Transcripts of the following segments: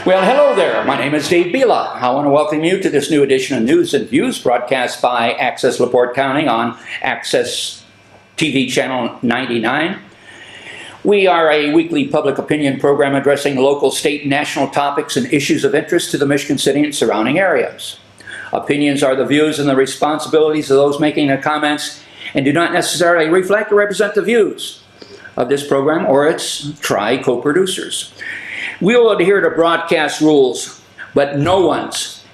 Well, hello there. My name is Dave Bila. I want to welcome you to this new edition of News and Views broadcast by Access LaPorte County on Access TV Channel 99. We are a weekly public opinion program addressing local, state, and national topics and issues of interest to the Michigan City and surrounding areas. Opinions are the views and the responsibilities of those making the comments and do not necessarily reflect or represent the views of this program or its co-producers. We will adhere to broadcast rules, but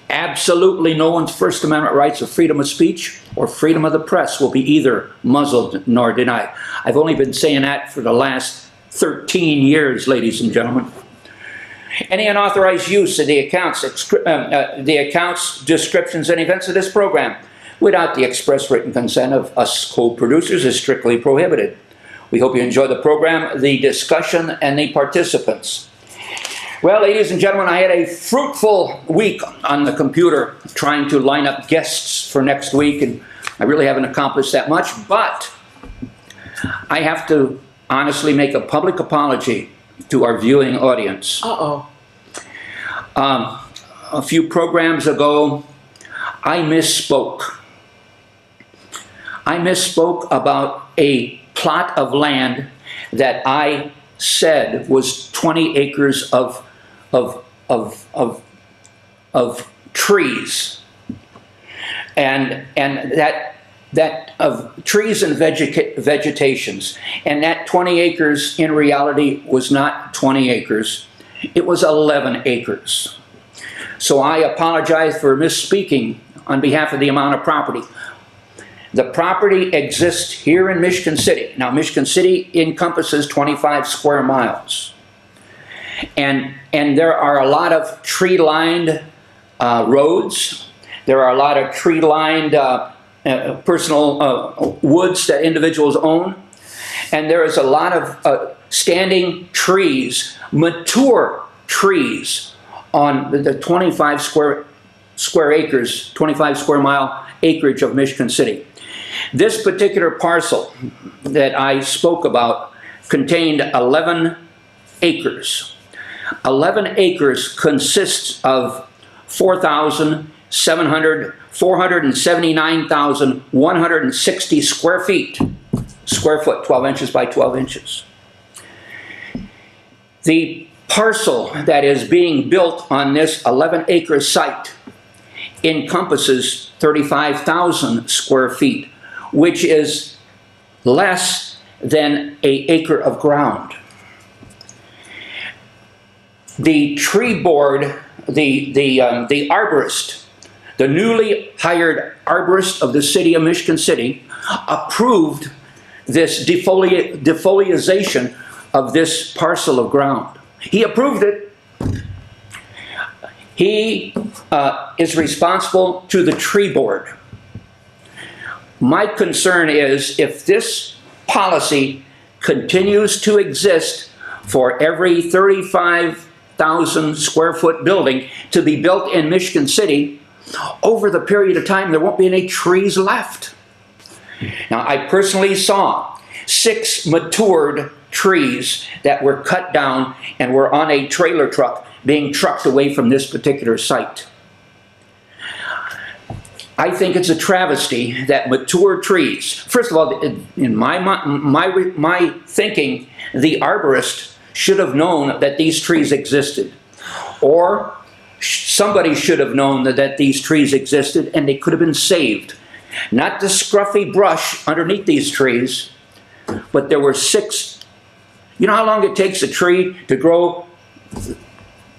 absolutely no one's First Amendment rights of freedom of speech or freedom of the press will be either muzzled nor denied. I've only been saying that for the last 13 years, ladies and gentlemen. Any unauthorized use of the accounts, descriptions, and events of this program without the express written consent of us co-producers is strictly prohibited. We hope you enjoy the program, the discussion, and the participants. Well, ladies and gentlemen, I had a fruitful week on the computer trying to line up guests for next week, and I really haven't accomplished that much, but I have to honestly make a public apology to our viewing audience. A few programs ago, I misspoke. I misspoke about a plot of land that I said was 20 acres of trees, and that of trees and vegetations, and that 20 acres in reality was not 20 acres, it was 11 acres. So I apologize for misspeaking on behalf of the amount of property. The property exists here in Michigan City. Now, Michigan City encompasses 25 square miles. And there are a lot of tree-lined roads. There are a lot of tree-lined personal woods that individuals own. And there is a lot of standing trees, mature trees, on the 25 square acres, 25 square mile acreage of Michigan City. This particular parcel that I spoke about contained 11 acres. 11 acres consists of 479,160 square foot, 12 inches by 12 inches. The parcel that is being built on this 11-acre site encompasses 35,000 square feet, which is less than an acre of ground. The tree board, the arborist, the newly hired arborist of the city of Michigan City, approved this defoliation of this parcel of ground. He approved it. He is responsible to the tree board. My concern is if this policy continues to exist for every 35,000 square foot building to be built in Michigan City, over the period of time there won't be any trees left. Now, I personally saw 6 matured trees that were cut down and were on a trailer truck being trucked away from this particular site. I think it's a travesty that mature trees, first of all, in my thinking, the arborist should have known that these trees existed, or somebody should have known that these trees existed and they could have been saved. Not the scruffy brush underneath these trees, but there were 6. You know how long it takes a tree to grow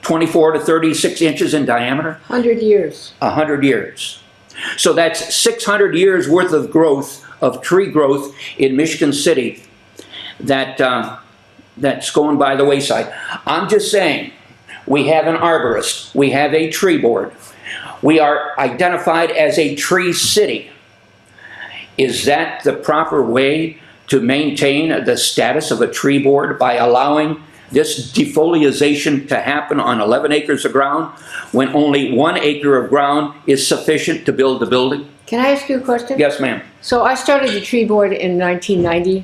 24 to 36 inches in diameter? 100 years. 100 years. So that's 600 years worth of growth, of tree growth in Michigan City that's going by the wayside. I'm just saying, we have an arborist, we have a tree board, we are identified as a tree city. Is that the proper way to maintain the status of a tree board, by allowing this defoliation to happen on 11 acres of ground when only 1 acre of ground is sufficient to build the building? Can I ask you a question? Yes, ma'am. So I started the tree board in 1990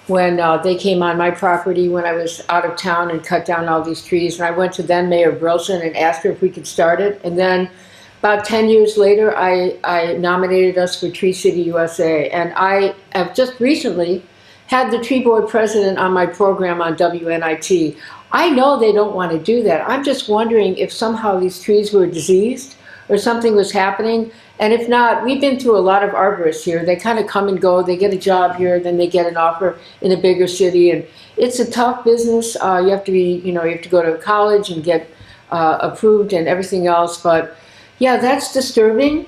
when they came on my property when I was out of town and cut down all these trees. And I went to then Mayor Brilson and asked her if we could start it. And then about 10 years later, I nominated us for Tree City USA. And I have just recently had the tree board president on my program on WNIT. I know they don't want to do that. I'm just wondering if somehow these trees were diseased or something was happening. And if not, we've been through a lot of arborists here. They kind of come and go. They get a job here, then they get an offer in a bigger city. And it's a tough business. You have to be, you have to go to college and get approved and everything else. But yeah, that's disturbing.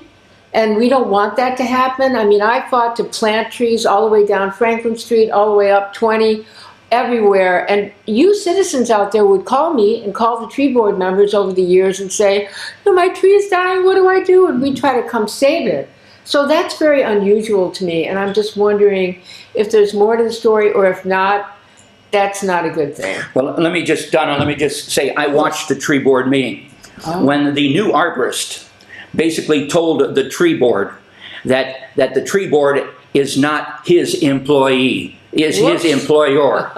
And we don't want that to happen. I mean, I fought to plant trees all the way down Franklin Street, all the way up 20, everywhere. And you citizens out there would call me and call the tree board members over the years and say, my tree is dying, what do I do? And we try to come save it. So that's very unusual to me. And I'm just wondering if there's more to the story, or if not, that's not a good thing. Well, let me just say, I watched the tree board meeting. When the new arborist basically told the tree board that the tree board is not his employee, is his employer.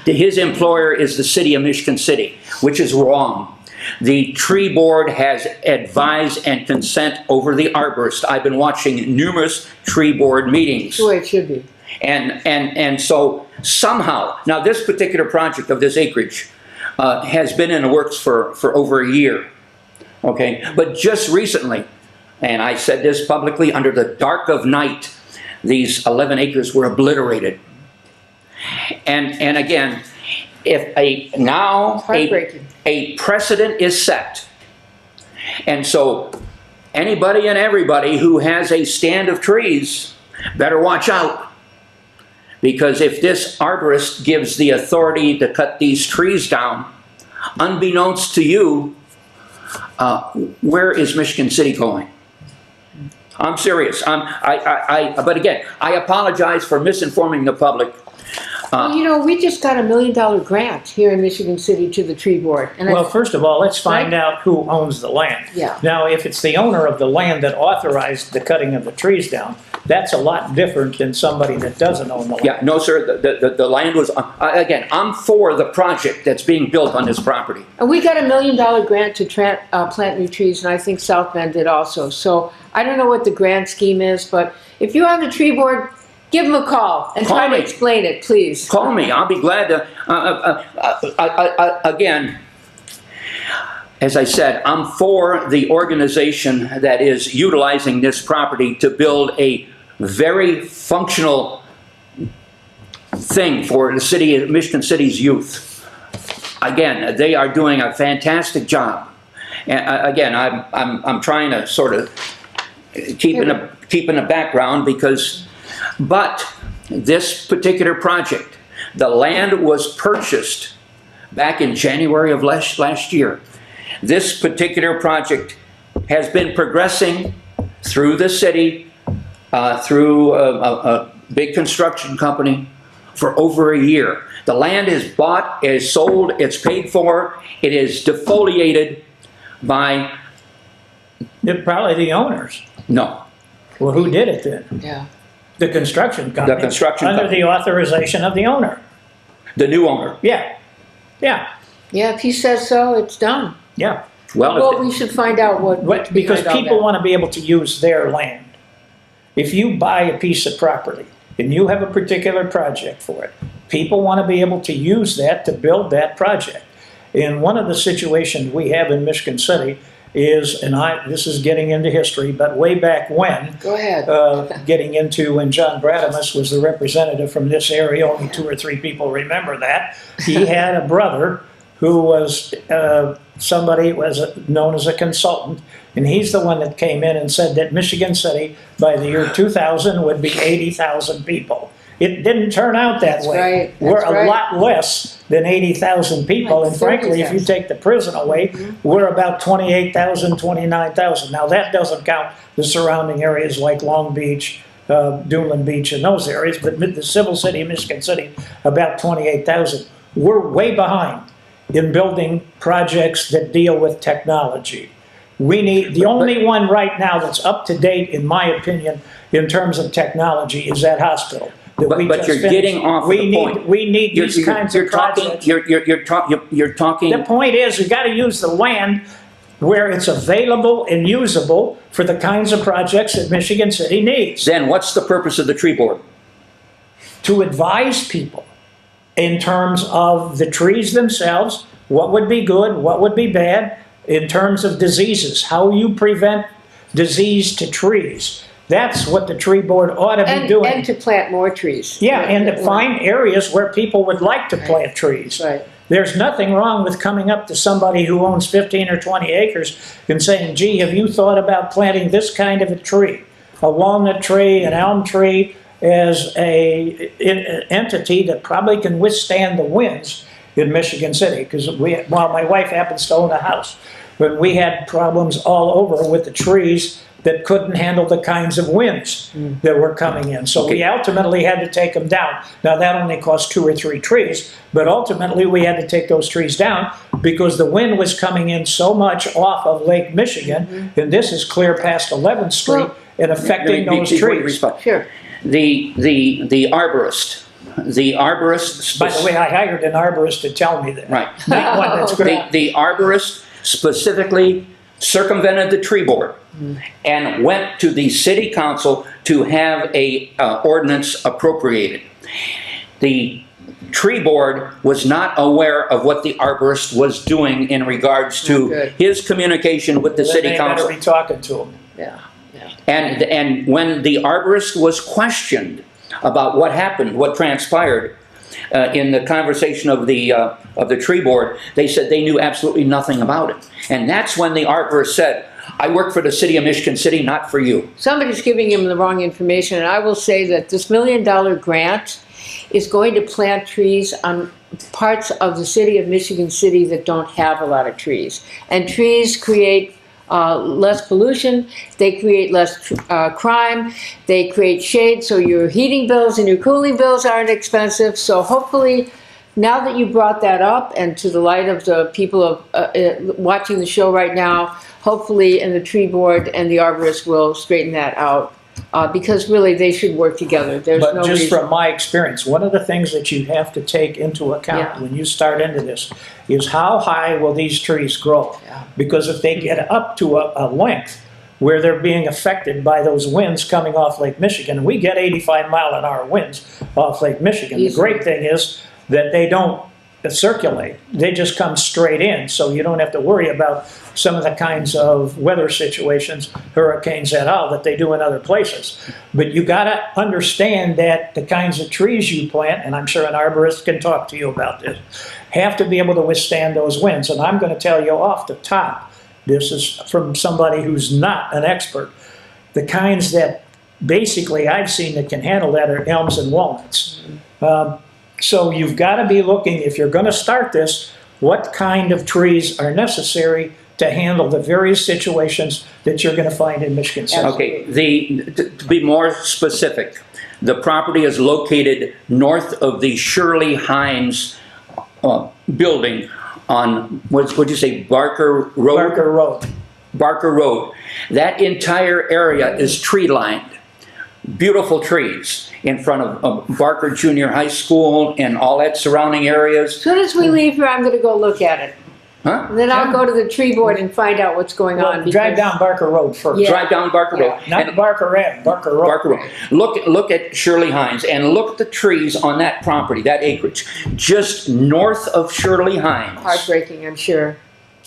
His employer is the city of Michigan City, which is wrong. The tree board has advised and consent over the arborist. I've been watching numerous tree board meetings. That's the way it should be. And so somehow, now this particular project of this acreage has been in the works for over a year. Okay, but just recently, and I said this publicly, under the dark of night, these 11 acres were obliterated. And again, if a precedent is set, and so anybody and everybody who has a stand of trees better watch out, because if this arborist gives the authority to cut these trees down, unbeknownst to you, where is Michigan City going? I'm serious. But again, I apologize for misinforming the public. Well, we just got $1 million grant here in Michigan City to the tree board. And well, first of all, let's find out who owns the land. Yeah. Now, if it's the owner of the land that authorized the cutting of the trees down, that's a lot different than somebody that doesn't own the land. Yeah, no, sir. The land was, again, I'm for the project that's being built on this property. And we got $1 million grant to plant new trees, and I think South Bend did also. So I don't know what the grant scheme is, but if you're on the tree board, give them a call and try to explain it, please. Call me. I'll be glad to. Again, as I said, I'm for the organization that is utilizing this property to build a very functional thing for the city of Michigan City's youth. Again, they are doing a fantastic job. And again, I'm trying to sort of keep in the background because. But this particular project, the land was purchased back in January of last year. This particular project has been progressing through the city, through a big construction company for over a year. The land is bought, is sold, it's paid for, it is defoliated by... Probably the owners. No. Well, who did it then? Yeah. The construction company. The construction under company. the authorization of the owner. The new owner. Yeah. Yeah. Yeah, if he says so, it's done. Yeah. Well, we should find out what's because behind all people that. want to be able to use their land. If you buy a piece of property and you have a particular project for it, people want to be able to use that to build that project. And one of the situations we have in Michigan City is, and this is getting into history, but way back when, Go ahead. getting into when John Bradamus was the representative from this area, only 2 or 3 people remember that, he had a brother who was somebody was known as a consultant, and he's the one that came in and said that Michigan City by the year 2000 would be 80,000 people. It didn't turn out that way. Right. We're a lot less than 80,000 people, and frankly, if you take the prison away, we're about 28,000, 29,000. Now that doesn't count the surrounding areas like Long Beach, Duneland Beach, and those areas, but the civil city of Michigan City, about 28,000. We're way behind in building projects that deal with technology. the only one right now that's up to date, in my opinion, in terms of technology, is that hospital. But you're getting off the point. We need these kinds of projects. You're talking. The point is, you got to use the land where it's available and usable for the kinds of projects that Michigan City needs. Then what's the purpose of the tree board? To advise people in terms of the trees themselves, what would be good, what would be bad, in terms of diseases, how you prevent disease to trees. That's what the tree board ought to be doing. And to plant more trees. Yeah, and to find areas where people would like to plant trees. Right. There's nothing wrong with coming up to somebody who owns 15 or 20 acres and saying, gee, have you thought about planting this kind of a tree? A walnut tree, an elm tree, as an entity that probably can withstand the winds in Michigan City. Because my wife happens to own a house, but we had problems all over with the trees that couldn't handle the kinds of winds that were coming in. So we ultimately had to take them down. Now that only cost 2 or 3 trees, but ultimately we had to take those trees down because the wind was coming in so much off of Lake Michigan, and this is clear past 11th Street, and affecting those trees. Sure. The arborist. The arborist. By the way, I hired an arborist to tell me that. Right. One that's good. The arborist specifically circumvented the tree board and went to the city council to have a ordinance appropriated. The tree board was not aware of what the arborist was doing in regards to his communication with the city council. Better be talking to him. Yeah. And when the arborist was questioned about what happened, what transpired in the conversation of the tree board, they said they knew absolutely nothing about it. And that's when the arborist said, I work for the city of Michigan City, not for you. Somebody's giving him the wrong information, and I will say that this $1 million grant is going to plant trees on parts of the city of Michigan City that don't have a lot of trees. And trees create less pollution, they create less crime, they create shade, so your heating bills and your cooling bills aren't expensive. So hopefully, now that you brought that up, and to the light of the people of watching the show right now, hopefully, and the tree board and the arborist will straighten that out. Because really, they should work together. There's But no just reason. from my experience, one of the things that you have to take into account when you start into this is how high will these trees grow? Yeah. Because if they get up to a length where they're being affected by those winds coming off Lake Michigan, and we get 85-mile-an-hour winds off Lake Michigan. The great thing is that they don't circulate. They just come straight in, so you don't have to worry about some of the kinds of weather situations, hurricanes et al., that they do in other places. But you got to understand that the kinds of trees you plant, and I'm sure an arborist can talk to you about this, have to be able to withstand those winds. And I'm going to tell you off the top, this is from somebody who's not an expert, the kinds that basically I've seen that can handle that are elms and walnuts. So you've got to be looking, if you're going to start this, what kind of trees are necessary to handle the various situations that you're going to find in Michigan City. Okay, to be more specific, the property is located north of the Shirley Hines building on, what'd you say, Barker Road? Barker Road. Barker Road. That entire area is tree-lined. Beautiful trees in front of Barker Junior High School and all that surrounding areas. As soon as we leave here, I'm going to go look at it. Huh? And then I'll go to the tree board and find out what's going on. Drive down Barker Road first. Yeah. Drive down Barker Road. Not Barker Ave, Barker Road. Barker Road. Look at Shirley Hines and look at the trees on that property, that acreage, just north of Shirley Hines. Heartbreaking, I'm sure.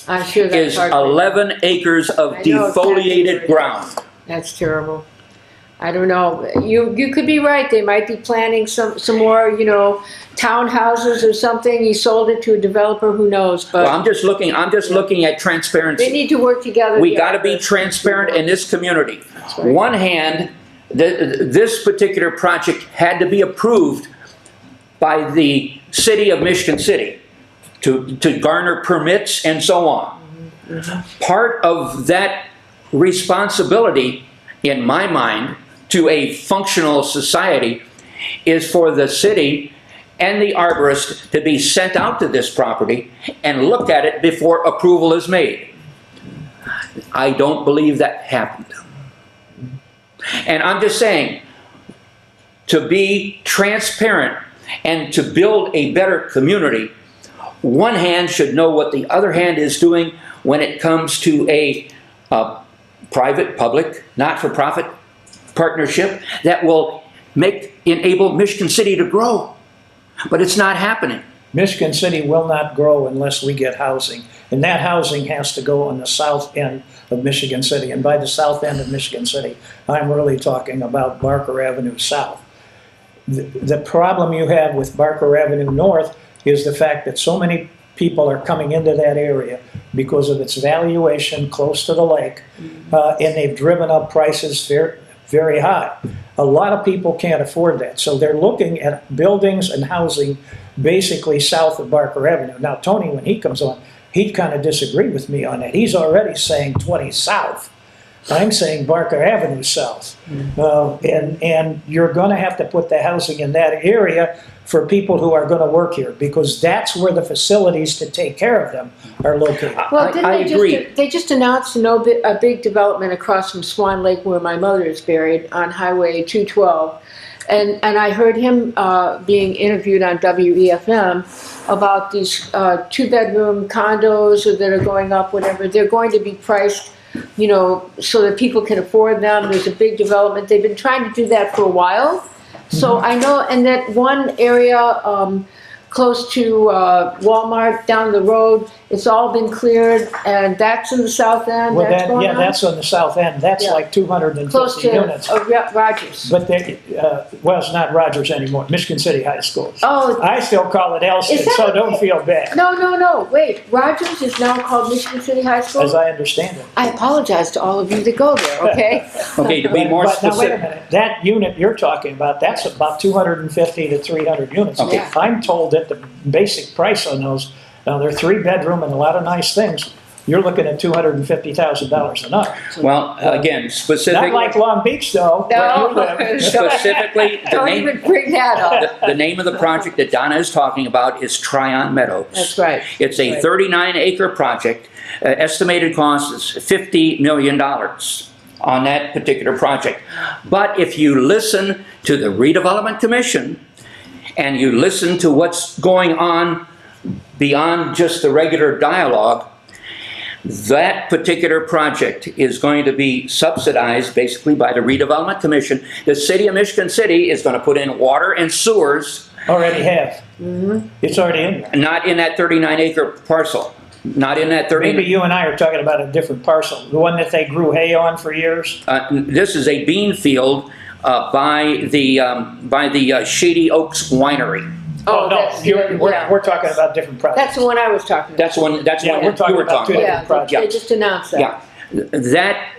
I'm sure that's Is heartbreaking. 11 acres of I know, defoliated exactly. ground. That's terrible. I don't know. You could be right. They might be planning some more, townhouses or something. He sold it to a developer. Who knows? But Well, I'm just looking at transparency. they need to work together. We got to be transparent in this community. right. One hand, this particular project had to be approved by the city of Michigan City to garner permits and so on. Part of that responsibility, in my mind, to a functional society is for the city and the arborist to be sent out to this property and look at it before approval is made. I don't believe that happened. And I'm just saying, to be transparent and to build a better community, one hand should know what the other hand is doing when it comes to a private, public, not-for-profit partnership that will enable Michigan City to grow. But it's not happening. Michigan City will not grow unless we get housing. And that housing has to go on the south end of Michigan City. And by the south end of Michigan City, I'm really talking about Barker Avenue South. The problem you have with Barker Avenue North is the fact that so many people are coming into that area because of its valuation close to the lake, and they've driven up prices very, very high. A lot of people can't afford that, so they're looking at buildings and housing basically south of Barker Avenue. Now, Tony, when he comes on, he'd kind of disagree with me on that. He's already saying 20 south. I'm saying Barker Avenue south. And you're going to have to put the housing in that area for people who are going to work here, because that's where the facilities to take care of them are located. Well, I agree. They just announced a big development across from Swan Lake, where my mother is buried, on Highway 212. And I heard him being interviewed on WEFM about these two-bedroom condos that are going up, whatever. They're going to be priced, you know, so that people can afford them. There's a big development. They've been trying to do that for a while. So I know, and that one area close to Walmart down the road, it's all been cleared, and that's in the south end. Well, that's going on? that's on the south end. That's Yeah. like 250 Close to units. Rogers. But they, well, it's not Rogers anymore. Michigan City High School. Oh. I still call it Elston, Is that so what don't they- feel bad, No. Wait, Rogers is now called Michigan City High School? as I understand it. I apologize to all of you that go there, okay? Okay, to be more But now, wait a specific. minute. That unit you're talking about, that's about 250 to 300 units. Okay. Yeah. I'm told that the basic price on those, now they're 3-bedroom and a lot of nice things, you're looking at $250,000 a night. Well, again, Not specifically, like Long Beach, though, where you live. specifically the Don't name, even bring that up. the name of the project that Donna is talking about is Tryon Meadows. That's right. It's a Right. 39-acre project. Estimated cost is $50 million on that particular project. But if you listen to the Redevelopment Commission and you listen to what's going on beyond just the regular dialogue, that particular project is going to be subsidized basically by the Redevelopment Commission. The city of Michigan City is going to put in water and sewers, Already have. It's already in there. not in that 39-acre parcel. Not in that 39. Maybe you and I are talking about a different parcel, the one that they grew hay on for years. This is a bean field by the Shady Oaks Winery. Oh, no, that's, yeah. we're talking about different projects. That's the one I was talking about. That's one. That's Yeah, one we're you talking were about talking two about. different Yeah, projects. they just announced that. Yeah, that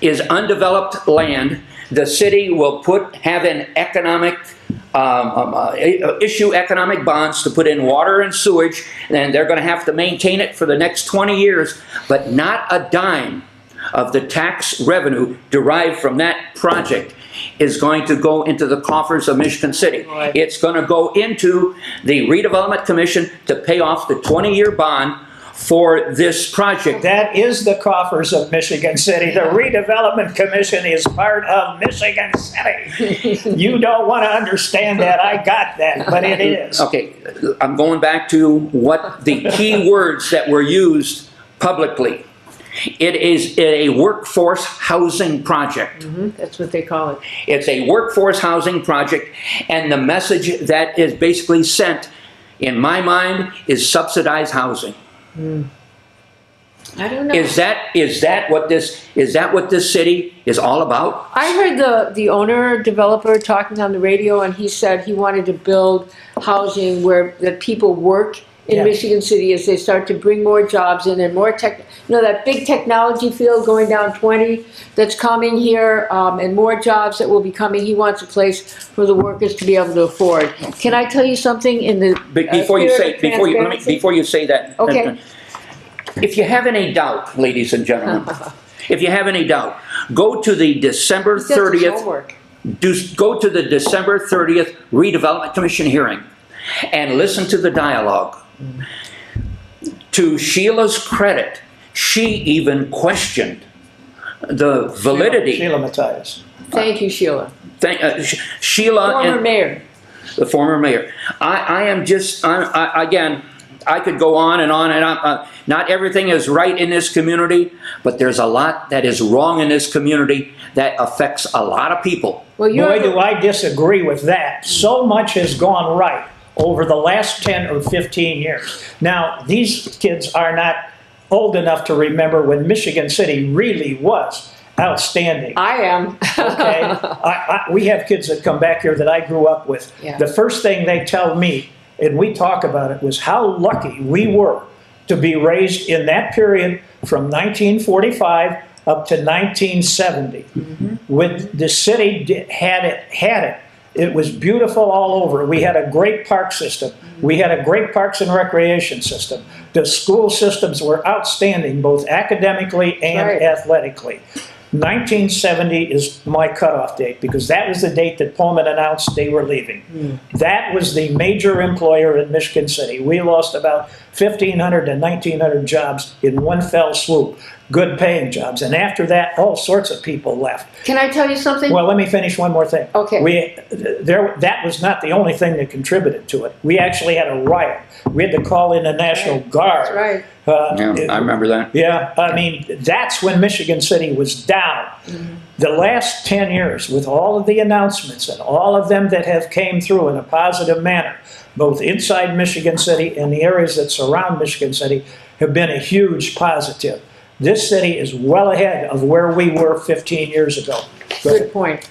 is undeveloped land. The city will have an economic issue economic bonds to put in water and sewage, and they're going to have to maintain it for the next 20 years. But not a dime of the tax revenue derived from that project is going to go into the coffers of Michigan City. Right. It's going to go into the Redevelopment Commission to pay off the 20-year bond for this project. That is the coffers of Michigan City. The Redevelopment Commission is part of Michigan City. You don't want to understand that. I got that, but it is. Okay, I'm going back to what the key words that were used publicly. It is a workforce housing project. That's what they call it. It's a workforce housing project, and the message that is basically sent, in my mind, is subsidized housing. I don't know. Is that what this city is all about? I heard the owner developer talking on the radio, and he said he wanted to build housing where the people work in Yeah. Michigan City as they start to bring more jobs in and more tech. You know, that big technology field going down 20 that's coming here, and more jobs that will be coming. He wants a place for the workers to be able to afford. Can I tell you something in the Before you say transparency? before you say that, Okay. if you have any doubt, ladies and gentlemen, if you have any doubt, go to the December He does his 30th. homework. Go to the December 30th Redevelopment Commission hearing and listen to the dialogue. To Sheila's credit, she even questioned the validity. Sheila Matthias. Thank you, Sheila. Sheila Former and mayor. the former mayor. Again, I could go on and on and on. Not everything is right in this community, but there's a lot that is wrong in this community that affects a lot of people. Well, Boy, do I disagree with that. So much has gone right over the last 10 or 15 years. Now, these kids are not old enough to remember when Michigan City really was outstanding. I am. Okay, we have kids that come back here that I grew up with. Yeah. The first thing they tell me, and we talk about it, was how lucky we were to be raised in that period from 1945 up to 1970. When the city had it. It was beautiful all over. We had a great park system. We had a great parks and recreation system. The school systems were outstanding, both academically and Right. athletically. 1970 is my cutoff date because that was the date that Pullman announced they were leaving. That was the major employer in Michigan City. We lost about 1,500 to 1,900 jobs in one fell swoop, good paying jobs. And after that, all sorts of people left. Can I tell you something? Well, let me finish one more thing. Okay. That was not the only thing that contributed to it. We actually had a riot. We had to call in the National Guard. That's right. Yeah, I remember that. Yeah, I mean, that's when Michigan City was down. The last 10 years, with all of the announcements and all of them that have came through in a positive manner, both inside Michigan City and the areas that surround Michigan City, have been a huge positive. This city is well ahead of where we were 15 years ago. Good point.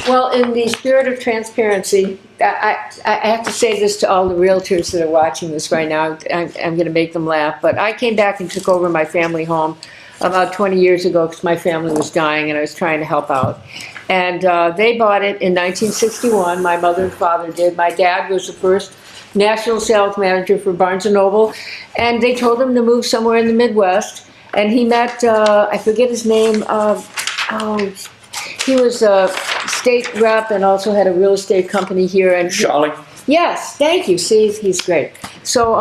Well, in the spirit of transparency, I have to say this to all the realtors that are watching this right now. I'm going to make them laugh, but I came back and took over my family home about 20 years ago because my family was dying and I was trying to help out. And they bought it in 1961. My mother and father did. My dad was the first national sales manager for Barnes & Noble, and they told him to move somewhere in the Midwest. And he met, I forget his name, he was a state rep and also had a real estate company here. And Charlie? Yes, thank you. See, he's great. So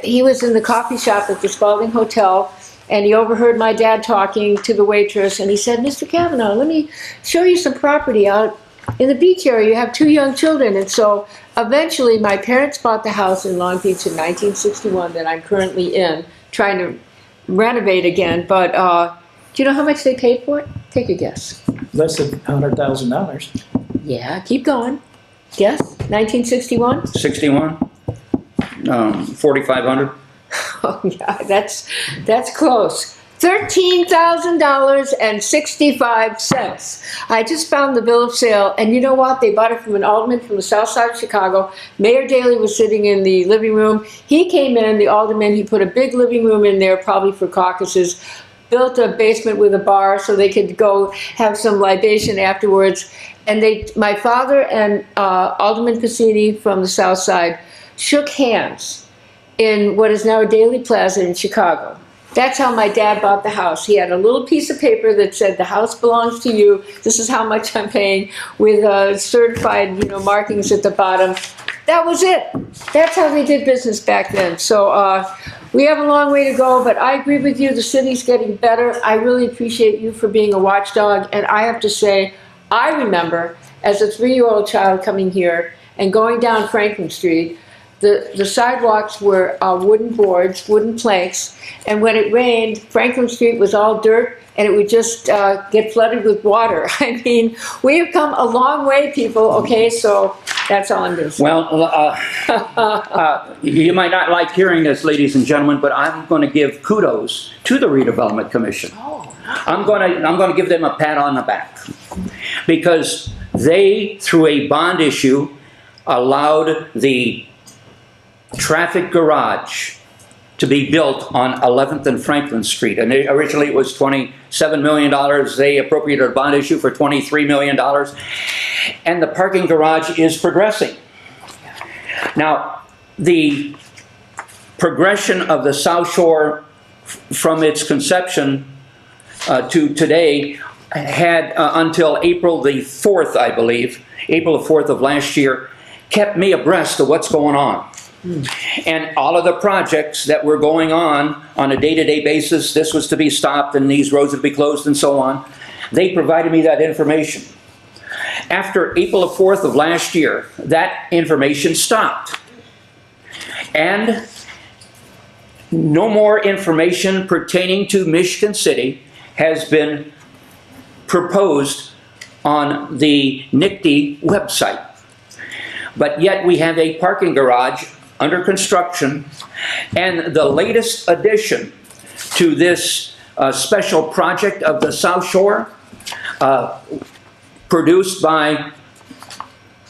he was in the coffee shop at the Spalding Hotel, and he overheard my dad talking to the waitress, and he said, "Mr. Kavanaugh, let me show you some property out in the beach area. You have 2 young children." And so eventually my parents bought the house in Long Beach in 1961 that I'm currently in, trying to renovate again. But do you know how much they paid for it? Take a guess. Less than $100,000. Yeah, keep going. Guess? 1961? 61? 4,500? Oh yeah, that's close. $13,065. I just found the bill of sale, and you know what? They bought it from an alderman from the south side of Chicago. Mayor Daley was sitting in the living room. He came in, the alderman, he put a big living room in there, probably for caucuses, built a basement with a bar so they could go have some libation afterwards. And my father and Alderman Cassini from the south side shook hands in what is now a Daley Plaza in Chicago. That's how my dad bought the house. He had a little piece of paper that said, "The house belongs to you. This is how much I'm paying," with certified, markings at the bottom. That was it. That's how they did business back then. So we have a long way to go, but I agree with you. The city's getting better. I really appreciate you for being a watchdog. And I have to say, I remember as a 3-year-old child coming here and going down Franklin Street. The sidewalks were wooden boards, wooden planks, and when it rained, Franklin Street was all dirt, and it would just get flooded with water. I mean, we have come a long way, people, okay? So that's all I'm going to say. Well, you might not like hearing this, ladies and gentlemen, but I'm going to give kudos to the Redevelopment Commission. I'm going to give them a pat on the back because they, through a bond issue, allowed the traffic garage to be built on 11th and Franklin Street. And originally it was $27 million. They appropriated a bond issue for $23 million. And the parking garage is progressing. Now, the progression of the South Shore from its conception to today had until April the 4th, I believe, April the 4th of last year, kept me abreast of what's going on. And all of the projects that were going on a day-to-day basis, this was to be stopped and these roads would be closed and so on, they provided me that information. After April 4th of last year, that information stopped. And no more information pertaining to Michigan City has been proposed on the NICD website. But yet we have a parking garage under construction, and the latest addition to this special project of the South Shore, produced by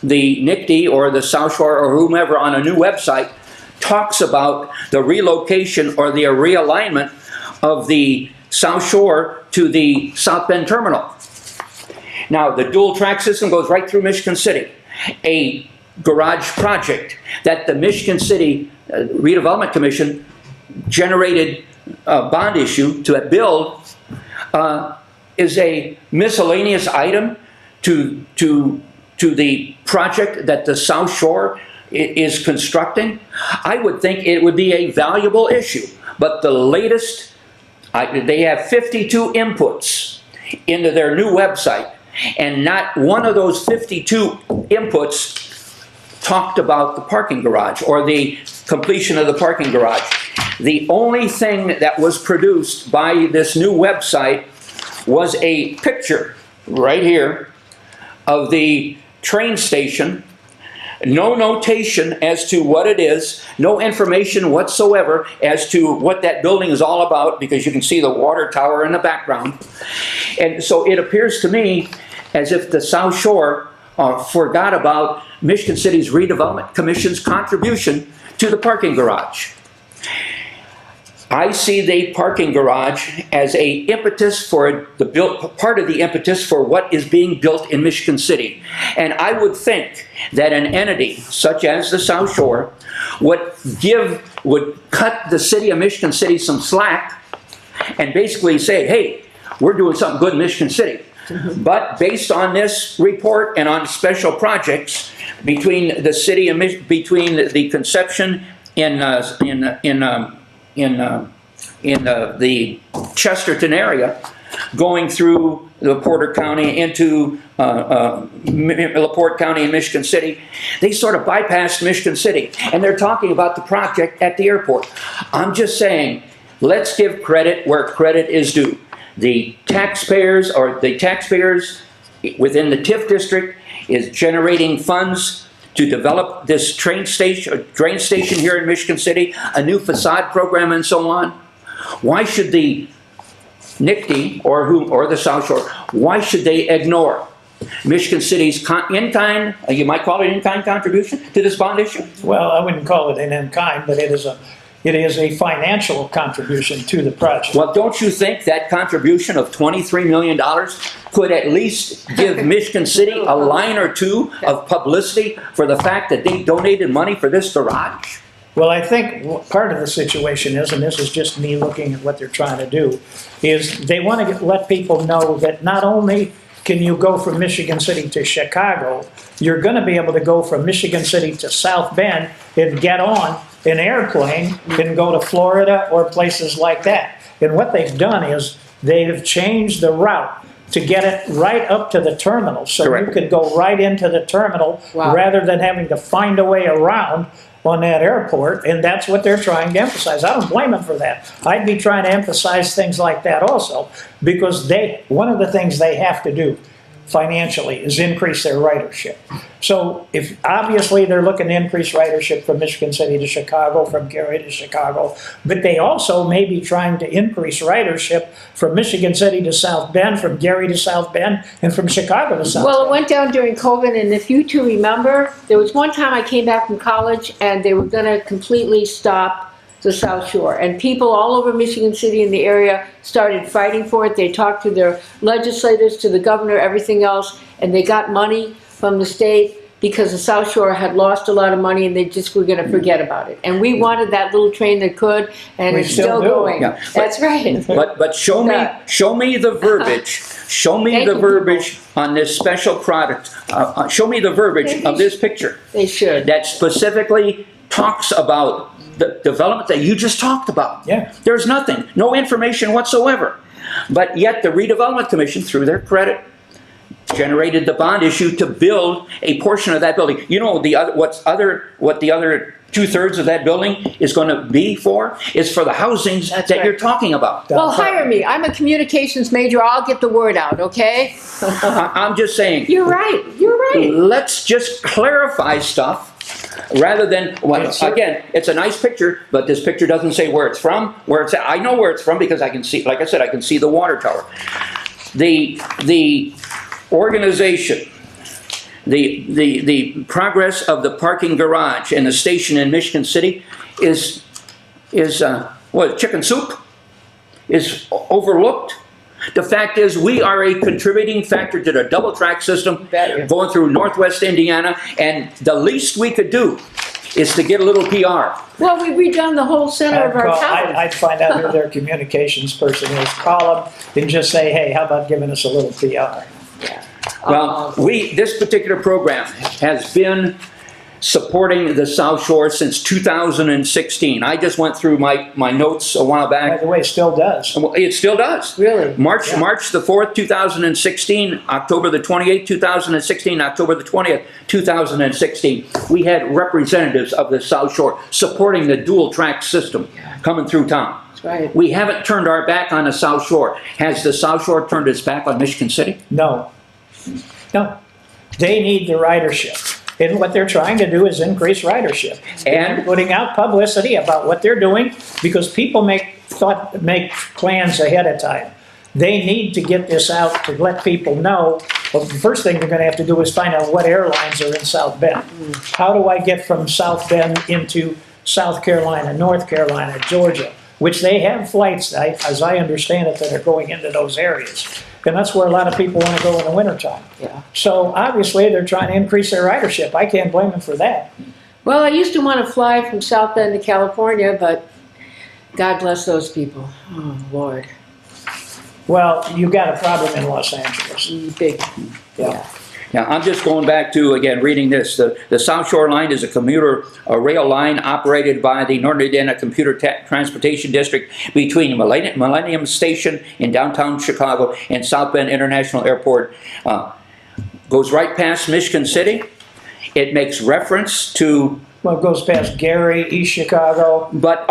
the NICD or the South Shore or whomever on a new website, talks about the relocation or the realignment of the South Shore to the South Bend Terminal. Now, the dual track system goes right through Michigan City. A garage project that the Michigan City Redevelopment Commission generated a bond issue to build is a miscellaneous item to the project that the South Shore is constructing. I would think it would be a valuable issue, but the latest, they have 52 inputs into their new website, and not one of those 52 inputs talked about the parking garage or the completion of the parking garage. The only thing that was produced by this new website was a picture right here of the train station. No notation as to what it is, no information whatsoever as to what that building is all about, because you can see the water tower in the background. And so it appears to me as if the South Shore forgot about Michigan City's Redevelopment Commission's contribution to the parking garage. I see the parking garage as a impetus for part of the impetus for what is being built in Michigan City. And I would think that an entity such as the South Shore would cut the city of Michigan City some slack and basically say, hey, we're doing something good in Michigan City. But based on this report and on special projects between the city and between the conception in the Chesterton area, going through LaPorte County into LaPorte County and Michigan City, they sort of bypassed Michigan City, and they're talking about the project at the airport. I'm just saying, let's give credit where credit is due. The taxpayers within the TIF district is generating funds to develop this train station here in Michigan City, a new facade program and so on. Why should the NICD or the South Shore, why should they ignore Michigan City's in-kind, you might call it in-kind contribution to this bond issue? Well, I wouldn't call it an in-kind, but it is a financial contribution to the project. Well, don't you think that contribution of $23 million could at least give Michigan City a line or two of publicity for the fact that they donated money for this garage? Well, I think part of the situation is, and this is just me looking at what they're trying to do, is they want to let people know that not only can you go from Michigan City to Chicago, you're going to be able to go from Michigan City to South Bend and get on an airplane and go to Florida or places like that. And what they've done is they've changed the route to get it right up to the terminal. So Correct. You could go right into the terminal rather than having to find a way around on that airport, and that's what they're trying to emphasize. I don't blame them for that. I'd be trying to emphasize things like that also, because one of the things they have to do financially is increase their ridership. So if obviously they're looking to increase ridership from Michigan City to Chicago, from Gary to Chicago, but they also may be trying to increase ridership from Michigan City to South Bend, from Gary to South Bend, and from Chicago to South Bend. Well, it went down during COVID, and if you two remember, there was one time I came back from college and they were going to completely stop the South Shore. And people all over Michigan City in the area started fighting for it. They talked to their legislators, to the governor, everything else, and they got money from the state because the South Shore had lost a lot of money and they just were going to forget about it. And we wanted that little train that could, and it's still going. Yeah. That's right. But show me the verbiage. Show me the verbiage on this special product. Show me the verbiage of this picture. They should. That specifically talks about the development that you just talked about. Yeah. There's nothing, no information whatsoever. But yet the Redevelopment Commission, through their credit, generated the bond issue to build a portion of that building. You know, what the other 2/3 of that building is going to be for is for the housings That's that right. you're talking about. Well, hire me. I'm a communications major. I'll get the word out, okay? I'm just saying, You're right. You're right. let's just clarify stuff rather than, well, Yes, sir. again, it's a nice picture, but this picture doesn't say where it's from, where it's at. I know where it's from because I can see, like I said, I can see the water tower. The organization, the progress of the parking garage and the station in Michigan City is what, chicken soup? Is overlooked. The fact is, we are a contributing factor to the double track system Bet. going through Northwest Indiana, and the least we could do is to get a little PR. Well, we redone the whole center of our town. I'd find out who their communications person is, call them, and just say, hey, how about giving us a little PR? Well, this particular program has been supporting the South Shore since 2016. I just went through my notes a while By back. the way, it still does. Well, it still does. Really? March the 4th, 2016, October the 28th, 2016, October the 20th, 2016. We had representatives of the South Shore supporting the dual track system coming through town. That's right. We haven't turned our back on the South Shore. Has the South Shore turned its back on Michigan City? No. No. They need the ridership. And what they're trying to do is increase ridership. And- they're putting out publicity about what they're doing because people make plans ahead of time. They need to get this out to let people know. Well, the first thing they're going to have to do is find out what airlines are in South Bend. How do I get from South Bend into South Carolina, North Carolina, Georgia, which they have flights, as I understand it, that are going into those areas. And that's where a lot of people want to go in the wintertime. Yeah. So obviously, they're trying to increase their ridership. I can't blame them for that. Well, I used to want to fly from South Bend to California, but God bless those people. Oh, Lord. Well, you've got a problem in Los Angeles. Big. Yeah. Now, I'm just going back to, again, reading this. The South Shore Line is a rail line operated by the Northern Indiana Commuter Transportation District between Millennium Station in downtown Chicago and South Bend International Airport. Goes right past Michigan City. It makes reference to. Well, it goes past Gary, East Chicago. But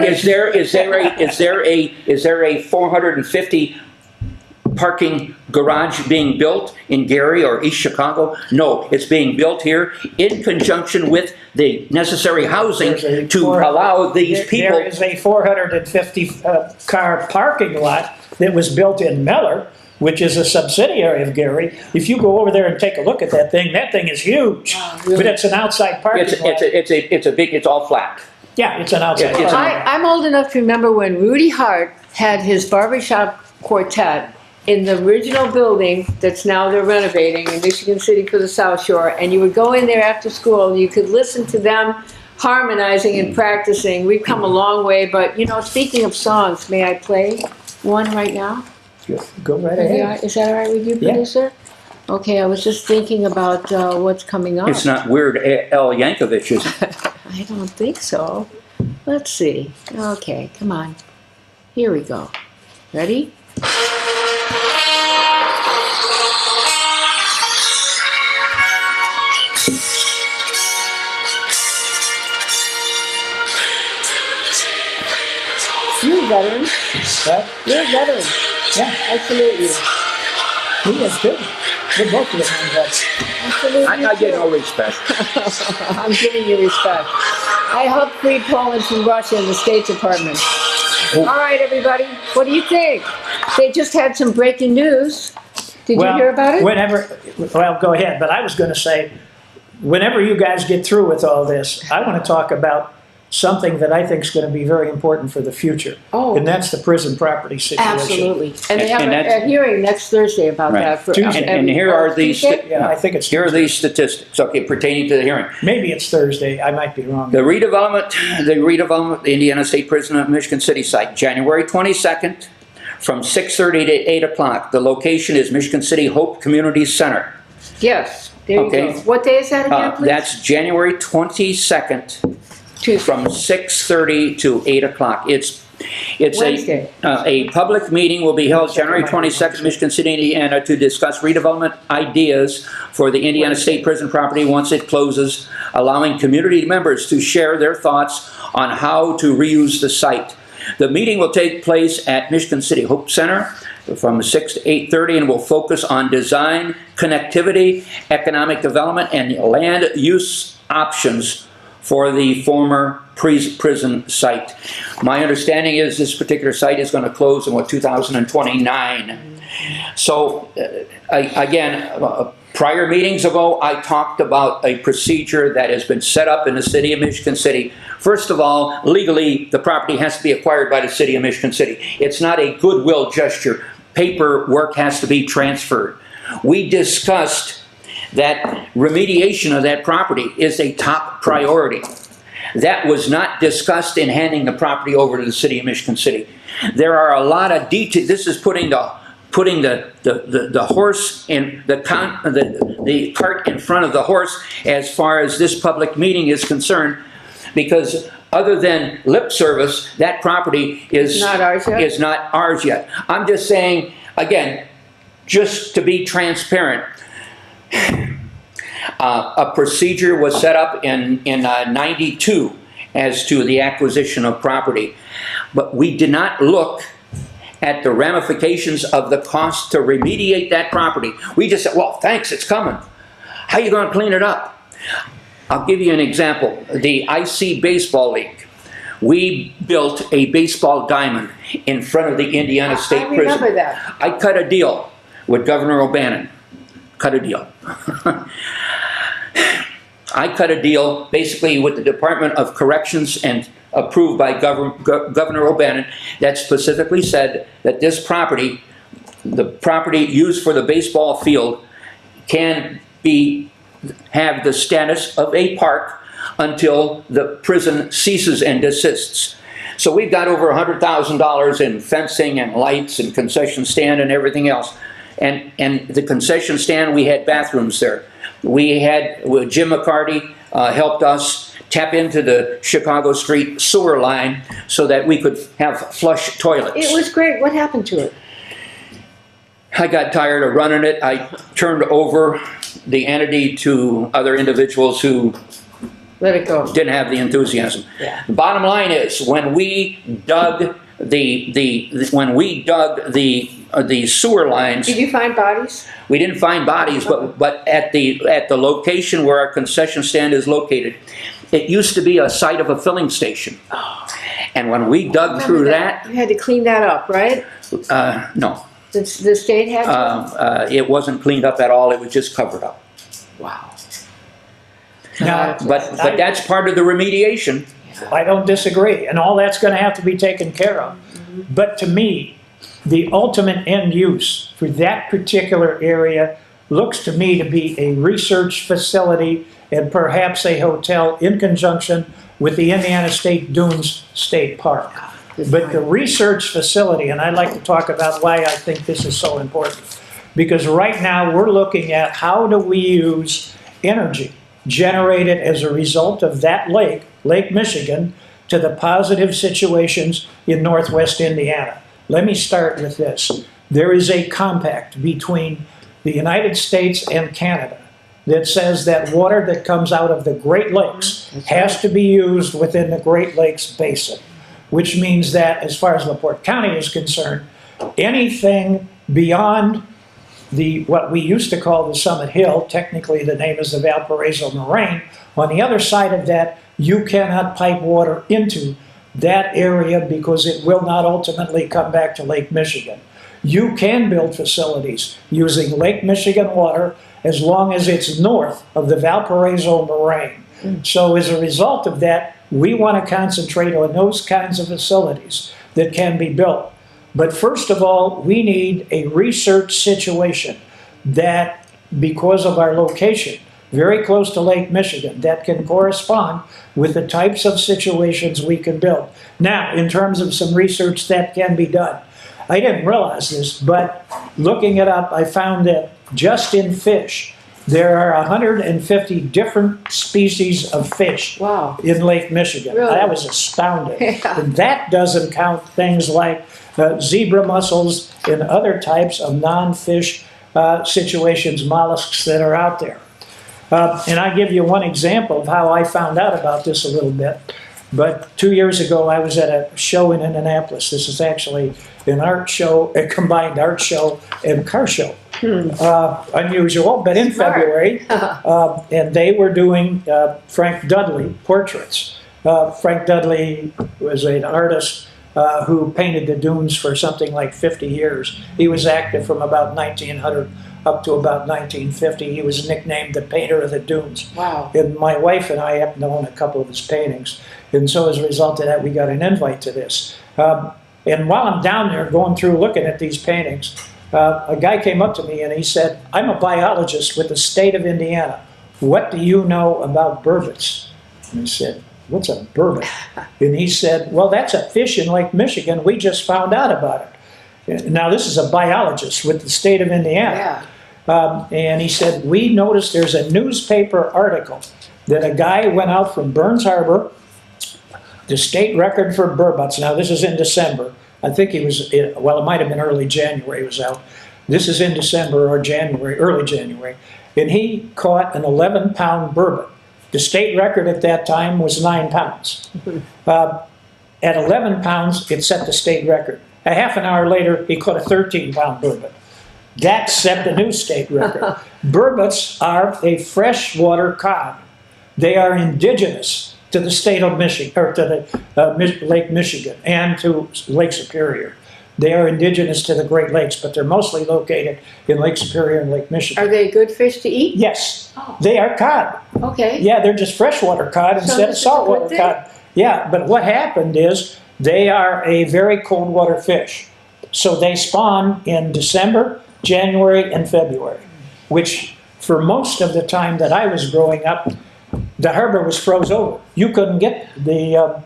is there a 450 parking garage being built in Gary or East Chicago? No, it's being built here in conjunction with the necessary housing to allow these people. There is a 450 car parking lot that was built in Miller, which is a subsidiary of Gary. If you go over there and take a look at that thing is huge. Really? But it's an outside parking lot. It's all flat. Yeah, it's an outside Yeah, it's parking lot. I'm old enough to remember when Rudy Hart had his barbershop quartet in the original building that's now they're renovating in Michigan City for the South Shore, and you would go in there after school and you could listen to them harmonizing and practicing. We've come a long way, but you know, speaking of songs, may I play one right now? Go right ahead. Is that all right with you, Yeah. producer? Okay, I was just thinking about what's coming up. It's not Weird Al Yankovic, is it? I don't think so. Let's see. Okay, come on. Here we go. Ready? You're a veteran. What? You're a veteran. Yeah, I salute you. he is too. They're both of them. But I salute you I get too. no respect. I'm giving you respect. I helped free Poland from Russia in the State Department. All right, everybody, what do you think? They just had some breaking news. Did you hear about it? Well, go ahead. But I was going to say, whenever you guys get through with all this, I want to talk about something that I think is going to be very important for the future. Oh. And that's the prison property situation. Absolutely. And they have And that's- a hearing next Thursday about Right. that. For, Tuesday. And here are these. Tuesday? Yeah, I think it's Here are these statistics, okay, pertaining to the hearing. maybe it's Thursday. I might be wrong. The redevelopment of the Indiana State Prison at Michigan City site, January 22nd, from 6:30 to 8 o'clock. The location is Michigan City Hope Community Center. Yes, there you Okay. go. What day is that again, please? That's January 22nd Tuesday. from 6:30 to 8 o'clock. It's Wednesday. a public meeting will be held January 22nd, Michigan City, Indiana, to discuss redevelopment ideas for the Indiana State Prison property once it closes, allowing community members to share their thoughts on how to reuse the site. The meeting will take place at Michigan City Hope Center from 6 to 8:30 and will focus on design, connectivity, economic development, and land use options for the former prison site. My understanding is this particular site is going to close in 2029. So again, prior meetings ago, I talked about a procedure that has been set up in the city of Michigan City. First of all, legally, the property has to be acquired by the city of Michigan City. It's not a goodwill gesture. Paperwork has to be transferred. We discussed that remediation of that property is a top priority. That was not discussed in handing the property over to the city of Michigan City. There are a lot of details. This is putting the horse in the cart in front of the horse as far as this public meeting is concerned, because other than lip service, that property is not ours yet. Is not ours yet. I'm just saying, again, just to be transparent, a procedure was set up in 92 as to the acquisition of property, but we did not look at the ramifications of the cost to remediate that property. We just said, well, thanks, it's coming. How are you going to clean it up? I'll give you an example. The IC Baseball League. We built a baseball diamond in front of the Indiana State Prison. I remember that. I cut a deal with Governor O'Bannon. Cut a deal. I cut a deal basically with the Department of Corrections and approved by Governor O'Bannon that specifically said that this property, the property used for the baseball field, can have the status of a park until the prison ceases and desists. So we've got over $100,000 in fencing and lights and concession stand and everything else. And the concession stand, we had bathrooms there. We had, Jim McCarty helped us tap into the Chicago Street sewer line so that we could have flush toilets. It was great. What happened to it? I got tired of running it. I turned over the entity to other individuals who Let it go. didn't have the enthusiasm. Yeah. The bottom line is, when we dug the sewer lines, Did you find bodies? we didn't find bodies, but at the location where our concession stand is located, it used to be a site of a filling station. And when we dug through that, You had to clean that up, right? no, The state had to? it wasn't cleaned up at all. It was just covered up. Wow. Now, But that's part of the remediation. I don't disagree, and all that's going to have to be taken care of. But to me, the ultimate end use for that particular area looks to me to be a research facility and perhaps a hotel in conjunction with the Indiana State Dunes State Park. But the research facility, and I'd like to talk about why I think this is so important, because right now we're looking at how do we use energy generated as a result of that lake, Lake Michigan, to the positive situations in Northwest Indiana. Let me start with this. There is a compact between the United States and Canada that says that water that comes out of the Great Lakes has to be used within the Great Lakes Basin, which means that as far as LaPorte County is concerned, anything beyond what we used to call the Summit Hill, technically the name is the Valparaiso Moraine, on the other side of that, you cannot pipe water into that area because it will not ultimately come back to Lake Michigan. You can build facilities using Lake Michigan water as long as it's north of the Valparaiso Moraine. So as a result of that, we want to concentrate on those kinds of facilities that can be built. But first of all, we need a research situation that, because of our location, very close to Lake Michigan, that can correspond with the types of situations we can build. Now, in terms of some research that can be done, I didn't realize this, but looking it up, I found that just in fish, There are 150 different species of fish Wow. in Lake Michigan. Really? I was astounded. Yeah. And that doesn't count things like zebra mussels and other types of non-fish situations, mollusks that are out there. And I give you one example of how I found out about this a little bit. But 2 years ago, I was at a show in Indianapolis. This is actually an art show, a combined art show and car show. Unusual, but in Smart. February, and they were doing Frank Dudley portraits. Frank Dudley was an artist who painted the dunes for something like 50 years. He was active from about 1900 up to about 1950. He was nicknamed the painter of the dunes. Wow. And my wife and I have known a couple of his paintings. And so as a result of that, we got an invite to this. And while I'm down there going through looking at these paintings, a guy came up to me and he said, "I'm a biologist with the state of Indiana. What do you know about burbot?" And I said, "What's a burbot?" And he said, "Well, that's a fish in Lake Michigan. We just found out about it." Now, this is a biologist with the state of Indiana. Yeah. And he said, "We noticed there's a newspaper article that a guy went out from Burns Harbor, the state record for burbots." Now, this is in December. I think he was, well, it might have been early January he was out. This is in December or January, early January. And he caught an 11-pound burbot. The state record at that time was 9 pounds. At 11 pounds, it set the state record. A half an hour later, he caught a 13-pound burbot. That set the new state record. Burbots are a freshwater cod. They are indigenous to the state of Michigan, or to the Lake Michigan and to Lake Superior. They are indigenous to the Great Lakes, but they're mostly located in Lake Superior and Lake Michigan. Are they good fish to eat? Yes, Oh. they are cod. Okay. Yeah, they're just freshwater cod instead of this is a good saltwater thing. cod. Yeah, but what happened is they are a very cold water fish. So they spawn in December, January, and February, which for most of the time that I was growing up, the harbor was froze over. You couldn't get the